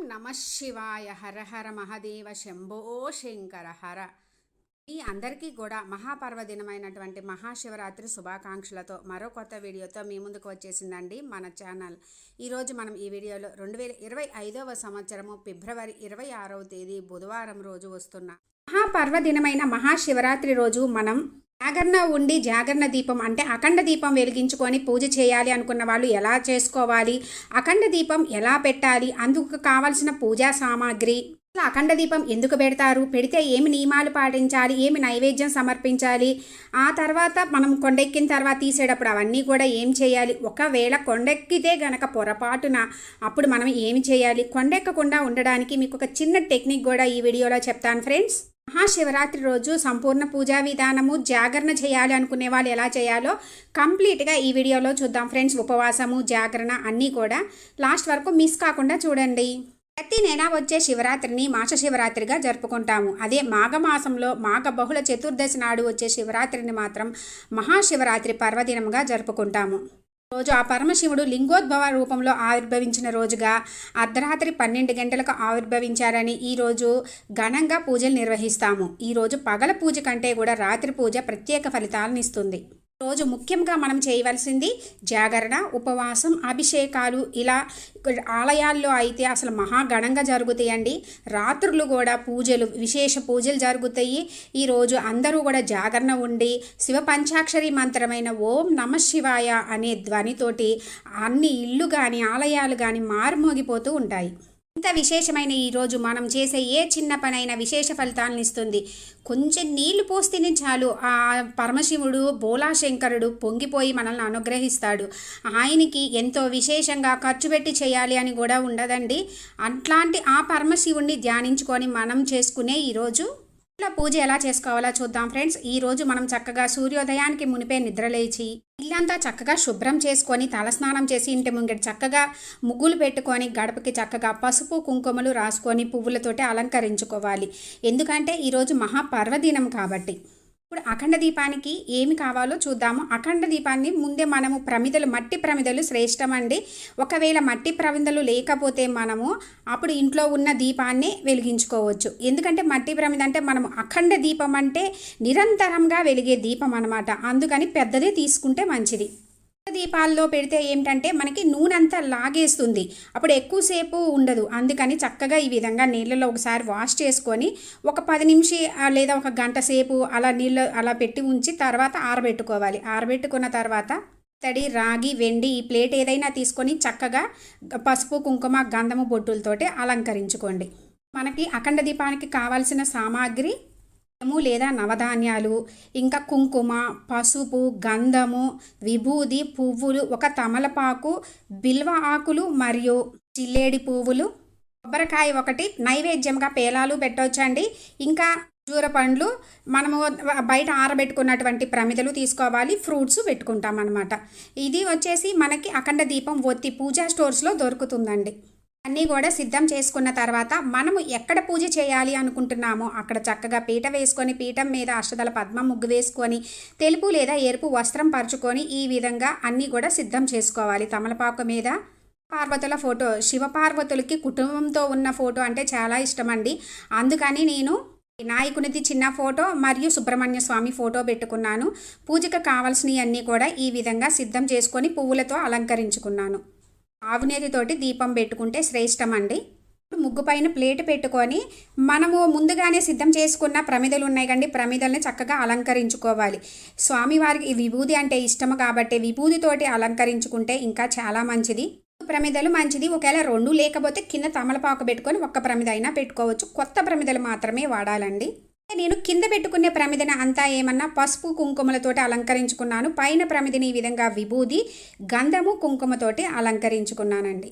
నమ శివాయ. హర హర మహాదేవ శంభో శంకర హర. ఈ అందరికీ కూడా మహాపర్వదినమైనటువంటి మహాశివరాత్రి శుభాకాంక్షలతో మరో కొత్త వీడియోతో మీ ముందుకు వచ్చేసిందండి మన ఛానల్. ఈరోజు మనం ఈ వీడియోలో 2025వ సంవత్సరము ఫిబ్రవరి 26వ తేదీ బుధవారం రోజు వస్తున్న మహాపర్వదినమైన మహాశివరాత్రి రోజు మనం జాగరణ ఉండి జాగరణ దీపం అంటే అఖండ దీపం వెలిగించుకొని పూజ చేయాలి అనుకున్న వాళ్ళు ఎలా చేసుకోవాలి, అఖండ దీపం ఎలా పెట్టాలి, అందుకు కావాల్సిన పూజా సామాగ్రి, అఖండ దీపం ఎందుకు పెడతారు, పెడితే ఏమి నియమాలు పాటించాలి, ఏమి నైవేద్యం సమర్పించాలి, ఆ తర్వాత మనం కొండెక్కిన తర్వాత తీసేటప్పుడు అవన్నీ కూడా ఏం చేయాలి, ఒకవేళ కొండెక్కితే గనక పొరపాటున అప్పుడు మనం ఏమి చేయాలి, కొండెక్కకుండా ఉండడానికి మీకు ఒక చిన్న టెక్నిక్ కూడా ఈ వీడియోలో చెప్తాను ఫ్రెండ్స్. మహాశివరాత్రి రోజు సంపూర్ణ పూజా విధానము, జాగరణ చేయాలి అనుకునే వాళ్ళు ఎలా చేయాలో కంప్లీట్గా ఈ వీడియోలో చూద్దాం ఫ్రెండ్స్. ఉపవాసము, జాగరణ అన్నీ కూడా లాస్ట్ వరకు మిస్ కాకుండా చూడండి. ప్రతి నెల వచ్చే శివరాత్రిని మాస శివరాత్రిగా జరుపుకుంటాము. అదే మాఘమాసంలో మాఘ బహుళ చతుర్దశి నాడు వచ్చే శివరాత్రిని మాత్రం మహాశివరాత్రి పర్వదినంగా జరుపుకుంటాము. రోజు ఆ పరమశివుడు లింగోద్భవ రూపంలో ఆవిర్భవించిన రోజుగా అర్ధరాత్రి 12 గంటలకు ఆవిర్భవించారని ఈరోజు ఘనంగా పూజలు నిర్వహిస్తాము. ఈరోజు పగల పూజ కంటే కూడా రాత్రి పూజ ప్రత్యేక ఫలితాలను ఇస్తుంది. రోజు ముఖ్యంగా మనం చేయవలసింది జాగరణ, ఉపవాసం, అభిషేకాలు. ఇలా ఆలయాల్లో అయితే అసలు మహాఘనంగా జరుగుతాయండి. రాత్రులు కూడా పూజలు, విశేష పూజలు జరుగుతాయి. ఈరోజు అందరూ కూడా జాగరణ ఉండి శివ పంచాక్షరి మంత్రమైన ఓం నమ శివాయ అనే ధ్వనితోటి అన్ని ఇళ్ళు కానీ ఆలయాలు కానీ మారుమోగిపోతూ ఉంటాయి. ఇంత విశేషమైన ఈరోజు మనం చేసే ఏ చిన్న పనైనా విశేష ఫలితాలను ఇస్తుంది. కొంచెం నీళ్లు పోస్తేనే చాలు ఆ పరమశివుడు బోలాశంకరుడు పొంగిపోయి మనల్ని అనుగ్రహిస్తాడు. ఆయనకి ఎంతో విశేషంగా ఖర్చు పెట్టి చేయాలి అని కూడా ఉండదండి. అట్లాంటి ఆ పరమశివుడిని ధ్యానించుకొని మనం చేసుకునే ఈరోజు పూజ ఎలా చేసుకోవాలో చూద్దాం ఫ్రెండ్స్. ఈరోజు మనం చక్కగా సూర్యోదయానికి మునిపే నిద్రలేచి ఇల్లంతా చక్కగా శుభ్రం చేసుకొని తలస్నానం చేసి ఇంటి ముంగట చక్కగా ముగ్గులు పెట్టుకొని గడపకి చక్కగా పసుపు కుంకుమలు రాసుకొని పువ్వులతోటి అలంకరించుకోవాలి. ఎందుకంటే ఈరోజు మహాపర్వదినం కాబట్టి. ఇప్పుడు అఖండ దీపానికి ఏమి కావాలో చూద్దాము. అఖండ దీపాన్ని ముందే మనము ప్రమిదలు, మట్టి ప్రమిదలు శ్రేష్టమండి. ఒకవేళ మట్టి ప్రమిదలు లేకపోతే మనము అప్పుడు ఇంట్లో ఉన్న దీపాన్ని వెలిగించుకోవచ్చు. ఎందుకంటే మట్టి ప్రమిద అంటే మనము అఖండ దీపం అంటే నిరంతరంగా వెలిగే దీపం అన్నమాట. అందుకని పెద్దదే తీసుకుంటే మంచిది. దీపాల్లో పెడితే ఏమిటంటే మనకి నూనె అంతా లాగేస్తుంది, అప్పుడు ఎక్కువసేపు ఉండదు. అందుకని చక్కగా ఈ విధంగా నీళ్ళలో ఒకసారి వాష్ చేసుకొని ఒక 10 నిమిషాలు లేదా ఒక గంట సేపు అలా నీళ్ళు అలా పెట్టి ఉంచి తర్వాత ఆరబెట్టుకోవాలి. ఆరబెట్టుకున్న తర్వాత తడి, రాగి, వెండి ఈ ప్లేట్ ఏదైనా తీసుకొని చక్కగా పసుపు, కుంకుమ, గంధము బొట్టులతోటి అలంకరించుకోండి. మనకి అఖండ దీపానికి కావాల్సిన సామాగ్రి లేదా నవధాన్యాలు, ఇంకా కుంకుమ, పసుపు, గంధము, విభూది, పువ్వులు, ఒక తమలపాకు, బిల్వ ఆకులు మరియు జిల్లేడి పువ్వులు, కొబ్బరికాయ ఒకటి, నైవేద్యంగా పేలాలు పెట్టవచ్చండి. ఇంకా ఖర్జూర పండ్లు, మనము బయట ఆరబెట్టుకున్నటువంటి ప్రమిదలు తీసుకోవాలి. ఫ్రూట్స్ పెట్టుకుంటాం అన్నమాట. ఇది వచ్చేసి మనకి అఖండ దీపం ఒత్తి పూజా స్టోర్స్లో దొరుకుతుందండి. అన్నీ కూడా సిద్ధం చేసుకున్న తర్వాత మనము ఎక్కడ పూజ చేయాలి అనుకుంటున్నామో అక్కడ చక్కగా పీట వేసుకొని పీఠం మీద అష్టదళ పద్మ ముగ్గు వేసుకొని తెలుపు లేదా ఎరుపు వస్త్రం పరుచుకొని ఈ విధంగా అన్నీ కూడా సిద్ధం చేసుకోవాలి. తమలపాకు మీద పార్వతుల ఫోటో, శివపార్వతులకి కుటుంబంతో ఉన్న ఫోటో అంటే చాలా ఇష్టమండి. అందుకని నేను వినాయకునిది చిన్న ఫోటో మరియు సుబ్రహ్మణ్య స్వామి ఫోటో పెట్టుకున్నాను. పూజకు కావాల్సినవి అన్నీ కూడా ఈ విధంగా సిద్ధం చేసుకొని పువ్వులతో అలంకరించుకున్నాను. ఆవునేతితోటి దీపం పెట్టుకుంటే శ్రేష్టం అండి. ఇప్పుడు ముగ్గు పైన ప్లేట్ పెట్టుకొని మనము ముందుగానే సిద్ధం చేసుకున్న ప్రమిదలు ఉన్నాయి కండి, ప్రమిదల్ని చక్కగా అలంకరించుకోవాలి. స్వామివారికి విభూది అంటే ఇష్టము కాబట్టి విభూదితోటి అలంకరించుకుంటే ఇంకా చాలా మంచిది. ప్రమిదలు మంచిది. ఒకవేళ 2 లేకపోతే కింద తమలపాకు పెట్టుకొని ఒక్క ప్రమిద అయినా పెట్టుకోవచ్చు. కొత్త ప్రమిదలు మాత్రమే వాడాలండి. నేను కింద పెట్టుకునే ప్రమిదని అంతా ఏమన్నా పసుపు కుంకుమలతోటి అలంకరించుకున్నాను. పైన ప్రమిదని ఈ విధంగా విభూది, గంధము, కుంకుమతోటి అలంకరించుకున్నానండి.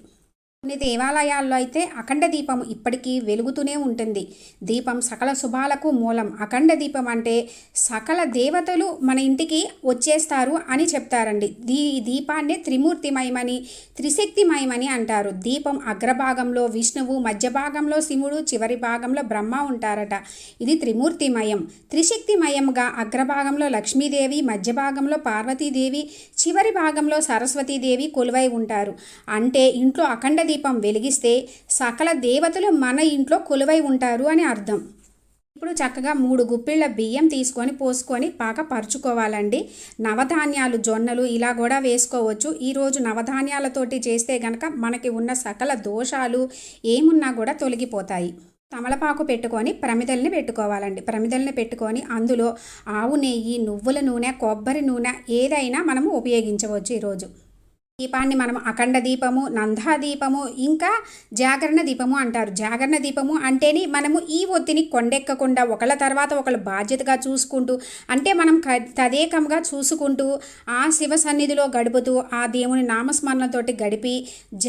కొన్ని దేవాలయాల్లో అయితే అఖండ దీపం ఇప్పటికీ వెలుగుతూనే ఉంటుంది. దీపం సకల శుభాలకు మూలం. అఖండ దీపం అంటే సకల దేవతలు మన ఇంటికి వచ్చేస్తారు అని చెప్తారండి. దీపాన్నే త్రిమూర్తిమయమని, త్రిశక్తిమయమని అంటారు. దీపం అగ్రభాగంలో విష్ణువు, మధ్య భాగంలో శివుడు, చివరి భాగంలో బ్రహ్మ ఉంటారట. ఇది త్రిమూర్తిమయం. త్రిశక్తిమయంగా అగ్రభాగంలో లక్ష్మీదేవి, మధ్య భాగంలో పార్వతీదేవి, చివరి భాగంలో సరస్వతీదేవి కొలువై ఉంటారు. అంటే ఇంట్లో అఖండ దీపం వెలిగిస్తే సకల దేవతలు మన ఇంట్లో కొలువై ఉంటారు అని అర్థం. ఇప్పుడు చక్కగా 3 గుప్పిళ్ళ బియ్యం తీసుకొని పోసుకొని బాగా పరుచుకోవాలండి. నవధాన్యాలు, జొన్నలు ఇలా కూడా వేసుకోవచ్చు. ఈరోజు నవధాన్యాలతోటి చేస్తే కనుక మనకి ఉన్న సకల దోషాలు ఏమున్నా కూడా తొలగిపోతాయి. తమలపాకు పెట్టుకొని ప్రమిదల్ని పెట్టుకోవాలండి. ప్రమిదల్ని పెట్టుకొని అందులో ఆవు నెయ్యి, నువ్వుల నూనె, కొబ్బరి నూనె ఏదైనా మనము ఉపయోగించవచ్చు. ఈరోజు దీపాన్ని మనం అఖండ దీపము, నందా దీపము, ఇంకా జాగరణ దీపము అంటారు. జాగరణ దీపము అంటేనే మనము ఈ ఒత్తిని కొండెక్కకుండా ఒకళ్ళ తర్వాత ఒకళ్ళు బాధ్యతగా చూసుకుంటూ, అంటే మనం తదేకంగా చూసుకుంటూ ఆ శివ సన్నిధిలో గడుపుతూ ఆ దేవుని నామస్మరణతోటి గడిపి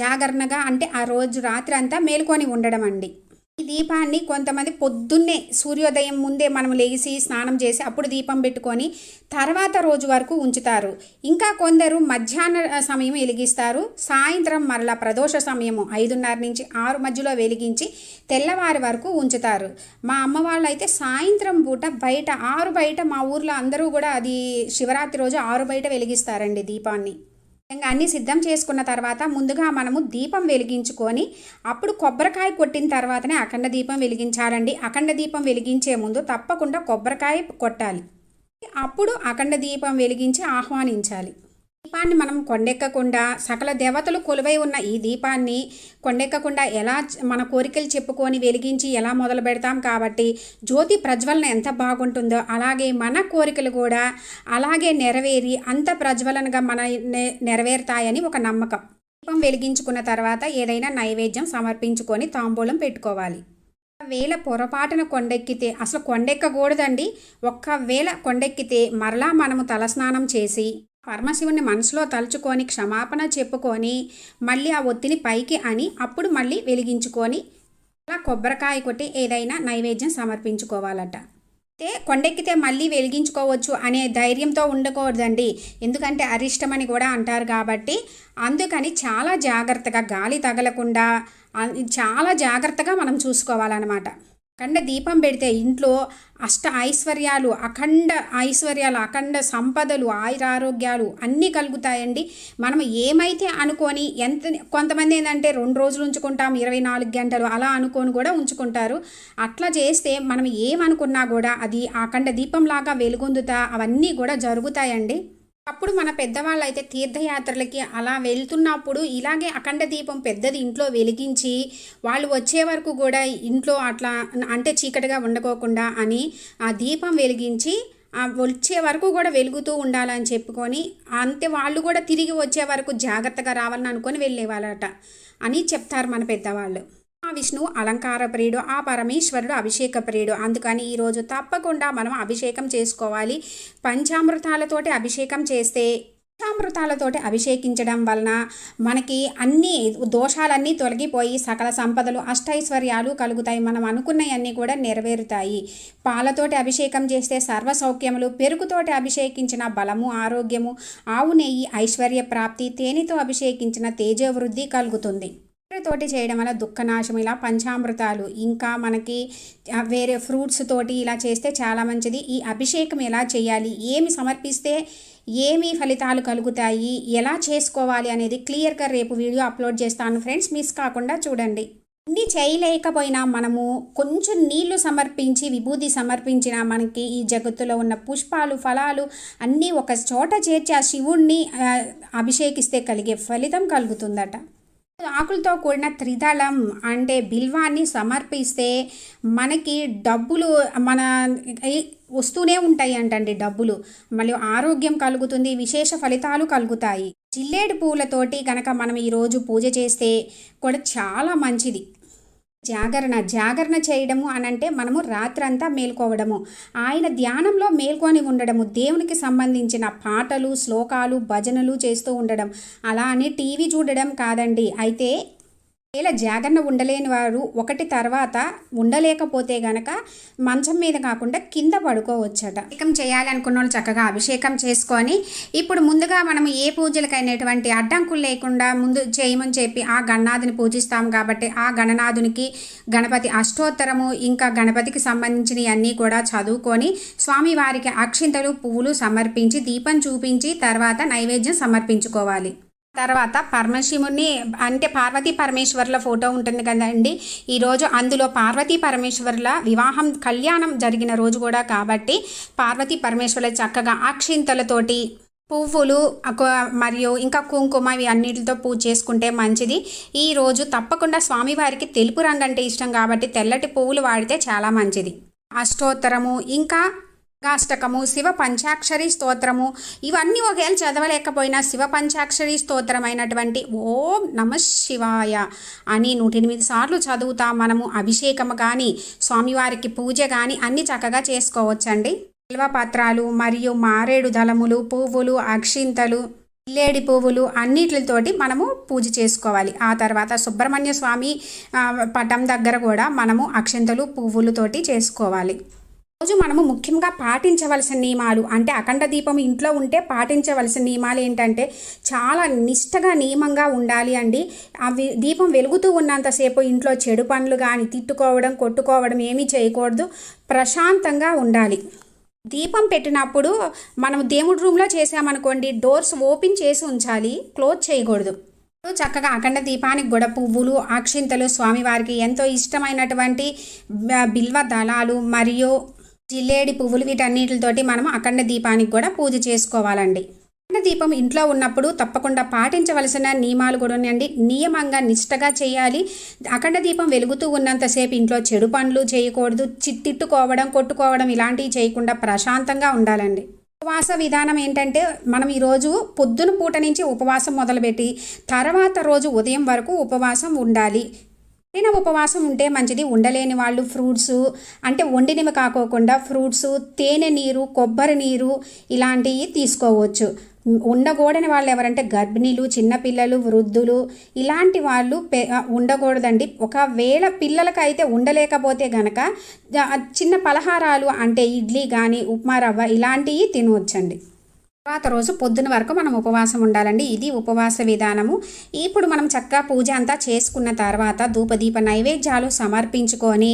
జాగరణగా, అంటే ఆ రోజు రాత్రి అంతా మేల్కొని ఉండడం అండి. ఈ దీపాన్ని కొంతమంది పొద్దున్నే సూర్యోదయం ముందే మనం లేచి స్నానం చేసి అప్పుడు దీపం పెట్టుకొని తర్వాత రోజు వరకు ఉంచుతారు. ఇంకా కొందరు మధ్యాహ్న సమయం వెలిగిస్తారు. సాయంత్రం మరలా ప్రదోష సమయము 5:30 నుంచి 6 మధ్యలో వెలిగించి తెల్లవారి వరకు ఉంచుతారు. మా అమ్మ వాళ్ళు అయితే సాయంత్రం పూట బయట 6 బయట, మా ఊర్లో అందరూ కూడా అది శివరాత్రి రోజు 6 బయట వెలిగిస్తారండి దీపాన్ని. ఇంకా అన్నీ సిద్ధం చేసుకున్న తర్వాత ముందుగా మనము దీపం వెలిగించుకొని అప్పుడు కొబ్బరికాయ కొట్టిన తర్వాతనే అఖండ దీపం వెలిగించాలండి. అఖండ దీపం వెలిగించే ముందు తప్పకుండా కొబ్బరికాయ కొట్టాలి. అప్పుడు అఖండ దీపం వెలిగించి ఆహ్వానించాలి. దీపాన్ని మనం కొండెక్కకుండా, సకల దేవతలు కొలువై ఉన్న ఈ దీపాన్ని కొండెక్కకుండా ఎలా మన కోరికలు చెప్పుకొని వెలిగించి ఎలా మొదలు పెడతాం కాబట్టి జ్యోతి ప్రజ్వలన ఎంత బాగుంటుందో అలాగే మన కోరికలు కూడా అలాగే నెరవేరి అంత ప్రజ్వలనగా మన నెరవేరుతాయని ఒక నమ్మకం. దీపం వెలిగించుకున్న తర్వాత ఏదైనా నైవేద్యం సమర్పించుకొని తాంబూలం పెట్టుకోవాలి. ఒకవేళ పొరపాటున కొండెక్కితే, అసలు కొండెక్కకూడదండి, ఒక్కవేళ కొండెక్కితే మరలా మనము తలస్నానం చేసి పరమశివుని మనసులో తలుచుకొని క్షమాపణ చెప్పుకొని మళ్ళీ ఆ ఒత్తిని పైకి అని అప్పుడు మళ్ళీ వెలిగించుకొని అలా కొబ్బరికాయ కొట్టి ఏదైనా నైవేద్యం సమర్పించుకోవాలట. అయితే కొండెక్కితే మళ్ళీ వెలిగించుకోవచ్చు అనే ధైర్యంతో ఉండకూడదండి, ఎందుకంటే అరిష్టమని కూడా అంటారు కాబట్టి. అందుకని చాలా జాగ్రత్తగా, గాలి తగలకుండా చాలా జాగ్రత్తగా మనం చూసుకోవాలన్నమాట. అఖండ దీపం పెడితే ఇంట్లో అష్ట ఐశ్వర్యాలు, అఖండ ఐశ్వర్యాలు, అఖండ సంపదలు, ఆయురారోగ్యాలు అన్నీ కలుగుతాయండి. మనం ఏమైతే అనుకొని కొంతమంది ఏంటంటే 2 రోజులు ఉంచుకుంటాం, 24 గంటలు అలా అనుకొని కూడా ఉంచుకుంటారు. అట్లా చేస్తే మనం ఏమనుకున్నా కూడా అది అఖండ దీపంలాగా వెలుగొందుతా అవన్నీ కూడా జరుగుతాయండి. అప్పుడు మన పెద్దవాళ్ళు అయితే తీర్థయాత్రలకి అలా వెళ్తున్నప్పుడు ఇలాగే అఖండ దీపం పెద్దది ఇంట్లో వెలిగించి వాళ్ళు వచ్చే వరకు కూడా ఇంట్లో అట్లా అంటే చీకటిగా ఉండకోకుండా అని ఆ దీపం వెలిగించి వచ్చే వరకు కూడా వెలుగుతూ ఉండాలని చెప్పుకొని, అంతే వాళ్ళు కూడా తిరిగి వచ్చే వరకు జాగ్రత్తగా రావాలని అనుకొని వెళ్ళేవాళ్ళట అని చెప్తారు మన పెద్దవాళ్ళు. ఆ విష్ణువు అలంకార ప్రియుడు, ఆ పరమేశ్వరుడు అభిషేక ప్రియుడు. అందుకని ఈరోజు తప్పకుండా మనం అభిషేకం చేసుకోవాలి. పంచామృతాలతోటి అభిషేకం చేస్తే, పంచామృతాలతోటి అభిషేకించడం వలన మనకి అన్ని దోషాలన్నీ తొలగిపోయి సకల సంపదలు, అష్టైశ్వర్యాలు కలుగుతాయి. మనం అనుకున్నవన్నీ కూడా నెరవేరుతాయి. పాలతోటి అభిషేకం చేస్తే సర్వ సౌఖ్యములు, పెరుగుతోటి అభిషేకించిన బలము, ఆరోగ్యము, ఆవు నెయ్యి ఐశ్వర్య ప్రాప్తి, తేనెతో అభిషేకించిన తేజవృద్ధి కలుగుతుంది. తోటి చేయడం వల్ల దుఃఖనాశం. ఇలా పంచామృతాలు ఇంకా మనకి వేరే ఫ్రూట్స్ తోటి ఇలా చేస్తే చాలా మంచిది. ఈ అభిషేకం ఎలా చేయాలి, ఏమి సమర్పిస్తే ఏమి ఫలితాలు కలుగుతాయి, ఎలా చేసుకోవాలి అనేది క్లియర్గా రేపు వీడియో అప్లోడ్ చేస్తాను ఫ్రెండ్స్, మిస్ కాకుండా చూడండి. ఇన్ని చేయలేకపోయినా మనము కొంచెం నీళ్లు సమర్పించి విభూతి సమర్పించిన మనకి ఈ జగత్తులో ఉన్న పుష్పాలు, ఫలాలు అన్నీ ఒక చోట చేర్చి ఆ శివుణ్ణి అభిషేకిస్తే కలిగే ఫలితం కలుగుతుందట. ఆకులతో కూడిన త్రిదళం అంటే బిల్వాన్ని సమర్పిస్తే మనకి డబ్బులు మన వస్తూనే ఉంటాయి అంటండి డబ్బులు. మళ్ళీ ఆరోగ్యం కలుగుతుంది, విశేష ఫలితాలు కలుగుతాయి. జిల్లేడు పూలతోటి కనుక మనం ఈరోజు పూజ చేస్తే కూడా చాలా మంచిది. జాగరణ చేయడము అనంటే మనము రాత్రంతా మేల్కోవడము, ఆయన ధ్యానంలో మేల్కొని ఉండడము, దేవునికి సంబంధించిన పాటలు, శ్లోకాలు, భజనలు చేస్తూ ఉండడం. అలా అని టీవీ చూడడం కాదండి. అయితే ఇలా జాగరణ ఉండలేని వారు ఒకటి తర్వాత ఉండలేకపోతే గనక మంచం మీద కాకుండా కింద పడుకోవచ్చట. అభిషేకం చేయాలనుకున్న వాళ్ళు చక్కగా అభిషేకం చేసుకొని ఇప్పుడు ముందుగా మనం ఏ పూజలకైనటువంటి అడ్డంకులు లేకుండా ముందు చేయమని చెప్పి ఆ గణనాథుని పూజిస్తాం కాబట్టి ఆ గణనాథునికి గణపతి అష్టోత్తరము ఇంకా గణపతికి సంబంధించినవి అన్నీ కూడా చదువుకొని స్వామివారికి అక్షింతలు, పువ్వులు సమర్పించి దీపం చూపించి తర్వాత నైవేద్యం సమర్పించుకోవాలి. తర్వాత పరమశివుని అంటే పార్వతీ పరమేశ్వర్ల ఫోటో ఉంటుంది కదండి. ఈరోజు అందులో పార్వతీ పరమేశ్వర్ల వివాహం కళ్యాణం జరిగిన రోజు కూడా కాబట్టి పార్వతీ పరమేశ్వర్ల చక్కగా అక్షింతలతోటి పువ్వులు మరియు ఇంకా కుంకుమ ఇవి అన్నిటితో పూజ చేసుకుంటే మంచిది. ఈరోజు తప్పకుండా స్వామివారికి తెలుపు రంగు అంటే ఇష్టం కాబట్టి తెల్లటి పువ్వులు వాడితే చాలా మంచిది. అష్టోత్తరము ఇంకా అష్టకము శివ పంచాక్షరి స్తోత్రము ఇవన్నీ ఒకవేళ చదవలేకపోయినా శివ పంచాక్షరి స్తోత్రమైనటువంటి ఓం నమ శివాయ అని 108 సార్లు చదువుతా మనము అభిషేకము కానీ స్వామివారికి పూజ కానీ అన్నీ చక్కగా చేసుకోవచ్చండి. బిల్వపత్రాలు మరియు మారేడు దళములు పువ్వులు అక్షింతలు ఇల్లేడి పువ్వులు అన్నిటితోటి మనము పూజ చేసుకోవాలి. ఆ తర్వాత సుబ్రహ్మణ్య స్వామి పటం దగ్గర కూడా మనము అక్షింతలు పువ్వులతోటి చేసుకోవాలి. రోజు మనము ముఖ్యంగా పాటించవలసిన నియమాలు అంటే అఖండ దీపం ఇంట్లో ఉంటే పాటించవలసిన నియమాలు ఏంటంటే చాలా నిష్టగా నియమంగా ఉండాలి అండి. అవి దీపం వెలుగుతూ ఉన్నంతసేపు ఇంట్లో చెడు పనులు కానీ తిట్టుకోవడం కొట్టుకోవడం ఏమీ చేయకూడదు. ప్రశాంతంగా ఉండాలి. దీపం పెట్టినప్పుడు మనం దేవుడి రూమ్లో చేసామనుకోండి డోర్స్ ఓపెన్ చేసి ఉంచాలి, క్లోజ్ చేయకూడదు. చక్కగా అఖండ దీపానికి కూడా పువ్వులు అక్షింతలు స్వామివారికి ఎంతో ఇష్టమైనటువంటి బిల్వ దళాలు మరియు జిల్లేడి పువ్వులు వీటన్నిటితోటి మనం అఖండ దీపానికి కూడా పూజ చేసుకోవాలండి. అఖండ దీపం ఇంట్లో ఉన్నప్పుడు తప్పకుండా పాటించవలసిన నియమాలు కూడా ఉన్నాయండి. నియమంగా నిష్టగా చేయాలి. అఖండ దీపం వెలుగుతూ ఉన్నంతసేపు ఇంట్లో చెడు పనులు చేయకూడదు. తిట్టుకోవడం కొట్టుకోవడం ఇలాంటివి చేయకుండా ప్రశాంతంగా ఉండాలండి. ఉపవాస విధానం ఏంటంటే మనం ఈరోజు పొద్దున పూట నుంచి ఉపవాసం మొదలుపెట్టి తర్వాత రోజు ఉదయం వరకు ఉపవాసం ఉండాలి. ఉపవాసం ఉంటే మంచిది. ఉండలేని వాళ్ళు ఫ్రూట్స్ అంటే వండినవి కాకోకుండా ఫ్రూట్స్ తేనె నీరు కొబ్బరి నీరు ఇలాంటివి తీసుకోవచ్చు. ఉండకూడని వాళ్ళు ఎవరంటే గర్భిణీలు చిన్నపిల్లలు వృద్ధులు ఇలాంటి వాళ్ళు ఉండకూడదండి. ఒకవేళ పిల్లలకైతే ఉండలేకపోతే గనక చిన్న పలహారాలు అంటే ఇడ్లీ కానీ ఉప్మా రవ్వ ఇలాంటివి తినవచ్చండి. తర్వాత రోజు పొద్దున వరకు మనం ఉపవాసం ఉండాలండి. ఇది ఉపవాస విధానము. ఇప్పుడు మనం చక్కగా పూజ అంతా చేసుకున్న తర్వాత ధూపదీప నైవేద్యాలు సమర్పించుకొని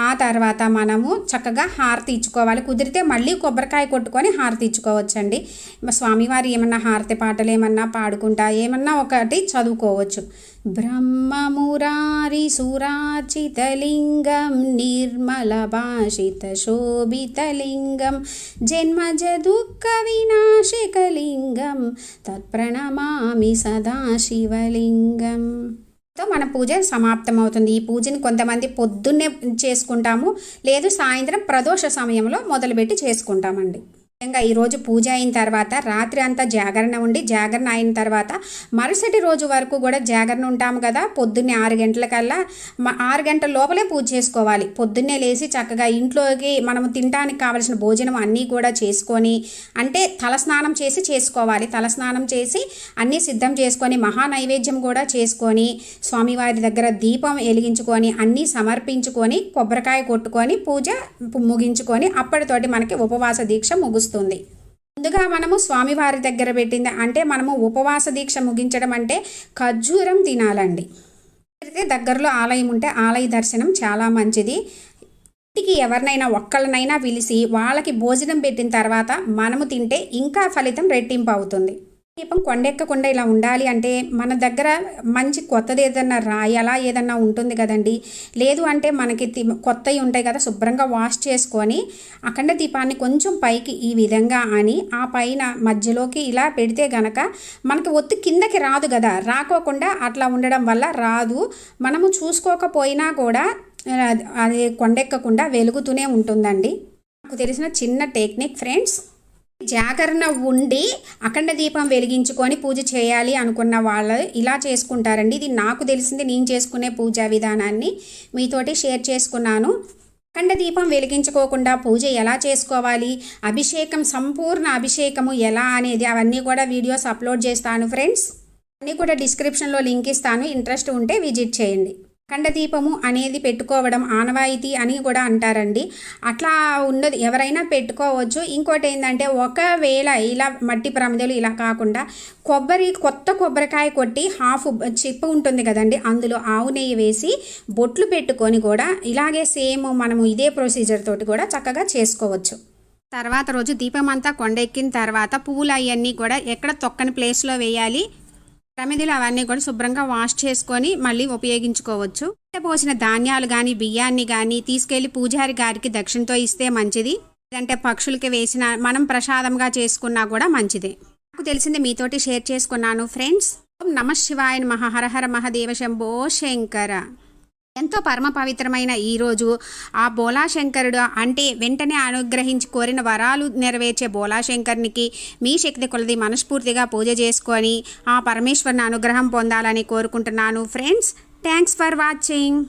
ఆ తర్వాత మనము చక్కగా హారతి ఇచ్చుకోవాలి. కుదిరితే మళ్ళీ కొబ్బరికాయ కొట్టుకొని హారతి ఇచ్చుకోవచ్చండి. స్వామివారి ఏమన్నా హారతి పాటలు ఏమన్నా పాడుకుంటా ఏమన్నా ఒకటి చదువుకోవచ్చు. బ్రహ్మమురారి సురాచితలింగం నిర్మల భాషిత శోభితలింగం జన్మజ దుఃఖ వినాశకలింగం తత్ప్రణమామి సదాశివలింగం. మన పూజ సమాప్తమవుతుంది. ఈ పూజని కొంతమంది పొద్దున్నే చేసుకుంటాము, లేదు సాయంత్రం ప్రదోష సమయంలో మొదలుపెట్టి చేసుకుంటామండి. ముఖ్యంగా ఈరోజు పూజ అయిన తర్వాత రాత్రి అంతా జాగరణ ఉండి జాగరణ అయిన తర్వాత మరుసటి రోజు వరకు కూడా జాగరణ ఉంటాము కదా. పొద్దున్నే 6 గంటలకల్లా 6 గంటల లోపలే పూజ చేసుకోవాలి. పొద్దున్నే లేచి చక్కగా ఇంట్లోకి మనం తినడానికి కావలసిన భోజనం అన్నీ కూడా చేసుకొని అంటే తలస్నానం చేసి చేసుకోవాలి. తలస్నానం చేసి అన్నీ సిద్ధం చేసుకొని మహా నైవేద్యం కూడా చేసుకొని స్వామివారి దగ్గర దీపం వెలిగించుకొని అన్నీ సమర్పించుకొని కొబ్బరికాయ కొట్టుకొని పూజ ముగించుకొని అప్పటితోటి మనకి ఉపవాస దీక్ష ముగుస్తుంది. ముందుగా మనము స్వామివారి దగ్గర పెట్టింది అంటే మనము ఉపవాస దీక్ష ముగించడం అంటే ఖర్జూరం తినాలండి. దగ్గరలో ఆలయం ఉంటే ఆలయ దర్శనం చాలా మంచిది. ఇంటికి ఎవరినైనా ఒక్కళ్ళనైనా పిలిచి వాళ్ళకి భోజనం పెట్టిన తర్వాత మనము తింటే ఇంకా ఫలితం రెట్టింపు అవుతుంది. దీపం కొండెక్కకుండా ఇలా ఉండాలి అంటే మన దగ్గర మంచి కొత్తది ఏదన్నా రాయాలా ఏదన్నా ఉంటుంది కదండి. లేదు అంటే మనకి కొత్తవి ఉంటాయి కదా, శుభ్రంగా వాష్ చేసుకొని అఖండ దీపాన్ని కొంచెం పైకి ఈ విధంగా అని ఆ పైన మధ్యలోకి ఇలా పెడితే గనక మనకి ఒత్తి కిందకి రాదు కదా. రాకోకుండా అట్లా ఉండడం వల్ల రాదు. మనము చూసుకోకపోయినా కూడా అది కొండెక్కకుండా వెలుగుతూనే ఉంటుందండి. నాకు తెలిసిన చిన్న టెక్నిక్ ఫ్రెండ్స్. జాగరణ ఉండి అఖండ దీపం వెలిగించుకొని పూజ చేయాలి అనుకున్న వాళ్ళు ఇలా చేసుకుంటారండి. ఇది నాకు తెలిసింది, నేను చేసుకునే పూజా విధానాన్ని మీతోటి షేర్ చేసుకున్నాను. అఖండ దీపం వెలిగించుకోకుండా పూజ ఎలా చేసుకోవాలి, అభిషేకం సంపూర్ణ అభిషేకము ఎలా అనేది అవన్నీ కూడా వీడియోస్ అప్లోడ్ చేస్తాను ఫ్రెండ్స్. అన్నీ కూడా డిస్క్రిప్షన్లో లింక్ ఇస్తాను, ఇంట్రెస్ట్ ఉంటే విజిట్ చేయండి. అఖండ దీపము అనేది పెట్టుకోవడం ఆనవాయితీ అని కూడా అంటారండి. అట్లా ఉండదు, ఎవరైనా పెట్టుకోవచ్చు. ఇంకోటి ఏంటంటే ఒకవేళ ఇలా మట్టి ప్రమిదలు ఇలా కాకుండా కొత్త కొబ్బరికాయ కొట్టి హాఫ్ చిప్పు ఉంటుంది కదండి, అందులో ఆవు నెయ్యి వేసి బొట్లు పెట్టుకొని కూడా ఇలాగే సేమ్ మనము ఇదే ప్రొసీజర్ తోటి కూడా చక్కగా చేసుకోవచ్చు. తర్వాత రోజు దీపం అంతా కొండెక్కిన తర్వాత పువ్వులు అవన్నీ కూడా ఎక్కడ తొక్కని ప్లేస్లో వేయాలి. ప్రమిదలు అవన్నీ కూడా శుభ్రంగా వాష్ చేసుకొని మళ్ళీ ఉపయోగించుకోవచ్చు. పోసిన ధాన్యాలు కానీ బియ్యాన్ని కానీ తీసుకెళ్లి పూజారి గారికి దక్షిణతో ఇస్తే మంచిది. లేదంటే పక్షులకి వేసిన మనం ప్రసాదంగా చేసుకున్నా కూడా మంచిది. నాకు తెలిసింది మీతోటి షేర్ చేసుకున్నాను ఫ్రెండ్స్. ఓం నమః శివాయ నమః. హర హర మహాదేవ శంభో శంకర. ఎంతో పరమ పవిత్రమైన ఈరోజు ఆ బోలాశంకరుడు అంటే వెంటనే అనుగ్రహించి కోరిన వరాలు నెరవేర్చే బోలాశంకరునికి మీ శక్తి కొలది మనస్ఫూర్తిగా పూజ చేసుకొని ఆ పరమేశ్వరుని అనుగ్రహం పొందాలని కోరుకుంటున్నాను ఫ్రెండ్స్. Thanks for watching.